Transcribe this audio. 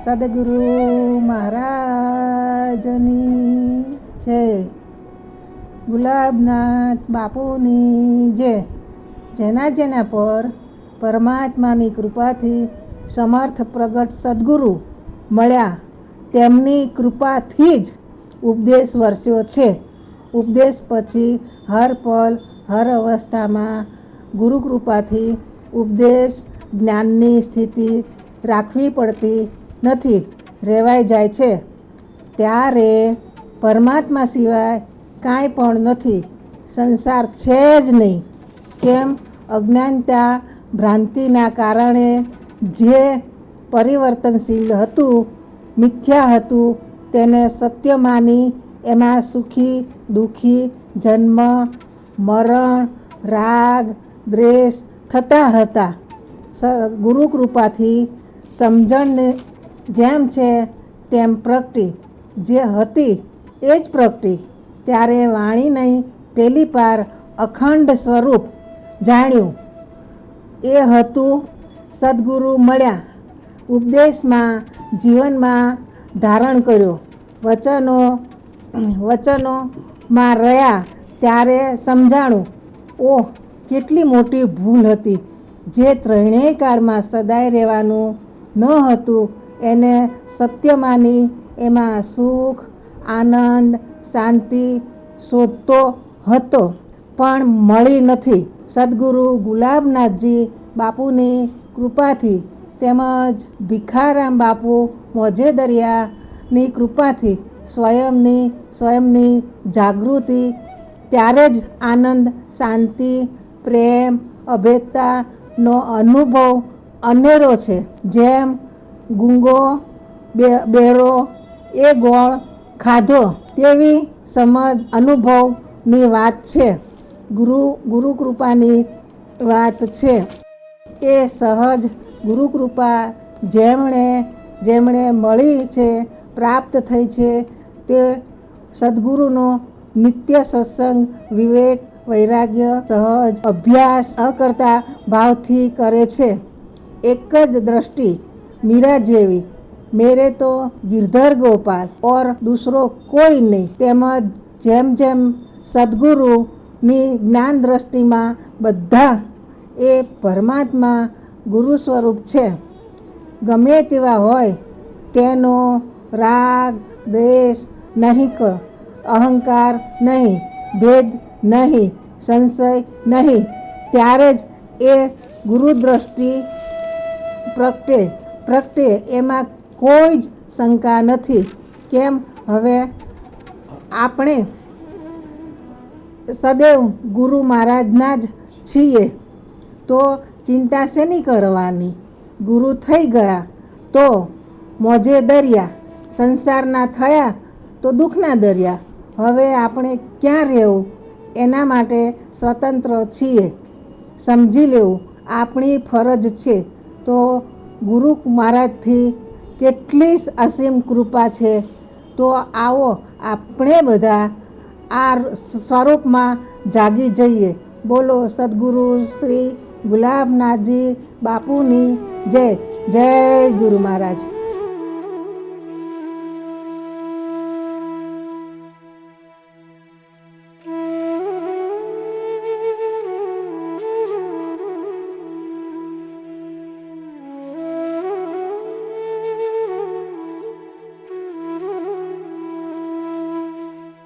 સદગુરુ મહારાજની જય. ગુલાબનાથ બાપુની જય. જેના પર પરમાત્માની કૃપાથી સમર્થ પ્રગટ સદગુરુ મળ્યા તેમની કૃપાથી જ ઉપદેશ વર્સ્યો છે. ઉપદેશ પછી હર પલ હર અવસ્થામાં ગુરુ કૃપાથી ઉપદેશ જ્ઞાનની સ્થિતિ રાખવી પડતી નથી, રહેવાઈ જાય છે. ત્યારે પરમાત્મા સિવાય કાંઈ પણ નથી, સંસાર છે જ નહીં. કેમ? અજ્ઞાનતા ભ્રાંતિના કારણે જે પરિવર્તનશીલ હતું, મિથ્યા હતું, તેને સત્ય માની એમાં સુખી દુઃખી, જન્મ મરણ, રાગ દ્વેષ થતા હતા. ગુરુ કૃપાથી સમજણને જેમ છે તેમ પ્રગટી, જે હતી એ જ પ્રગટી. ત્યારે વાણી નહીં પેલી પાર અખંડ સ્વરૂપ જાણ્યું. એ હતું સદગુરુ મળ્યા. ઉપદેશમાં જીવનમાં ધારણ કર્યો. વચનોમાં રહ્યા ત્યારે સમજાણું, ઓહ કેટલી મોટી ભૂલ હતી. જે ત્રણેય કાળમાં સદાય રહેવાનું ન હતું એને સત્ય માની એમાં સુખ આનંદ શાંતિ શોધતો હતો, પણ મળી નથી. સદગુરુ ગુલાબનાથજી બાપુની કૃપાથી તેમજ ભીખારામ બાપુ મોજેદરિયાની કૃપાથી સ્વયંની જાગૃતિ, ત્યારે જ આનંદ શાંતિ પ્રેમ અભેદતાનો અનુભવ અનેરો છે. જેમ ગુંગો બેરો એ ગોળ ખાધો તેવી સમજ અનુભવની વાત છે. ગુરુ કૃપાની વાત છે. એ સહજ ગુરુ કૃપા જેમણે મળી છે, પ્રાપ્ત થઈ છે, તે સદગુરુનો નિત્ય સત્સંગ વિવેક વૈરાગ્ય સહજ અભ્યાસ અકર્તા ભાવથી કરે છે. એક જ દ્રષ્ટિ મીરા જેવી, મેરે તો गिरधर गोपाल और दूसरो कोई नहीं. તેમજ જેમ સદગુરુની જ્ઞાન દ્રષ્ટિમાં બધા એ પરમાત્મા ગુરુ સ્વરૂપ છે. ગમે તેવા હોય તેનો રાગ દ્વેષ નહીં, અહંકાર નહીં, ભેદ નહીં, સંશય નહીં. ત્યારે જ એ ગુરુ દ્રષ્ટિ પ્રગટે. એમાં કોઈ જ શંકા નથી. કેમ? હવે આપણે સદૈવ ગુરુ મહારાજના જ છીએ, તો ચિંતા શેની કરવાની? ગુરુ થઈ ગયા તો મોજે દરિયા, સંસારના થયા તો દુઃખના દરિયા. હવે આપણે ક્યાં રહેવું? એના માટે સ્વતંત્ર છીએ. સમજી લેવું આપણી ફરજ છે. તો ગુરુ મહારાજથી કેટલી અસીમ કૃપા છે. તો આવો આપણે બધા આ સ્વરૂપમાં જાગી જઈએ. બોલો સદગુરુ શ્રી ગુલાબનાથજી બાપુની જય. જય ગુરુ મહારાજ.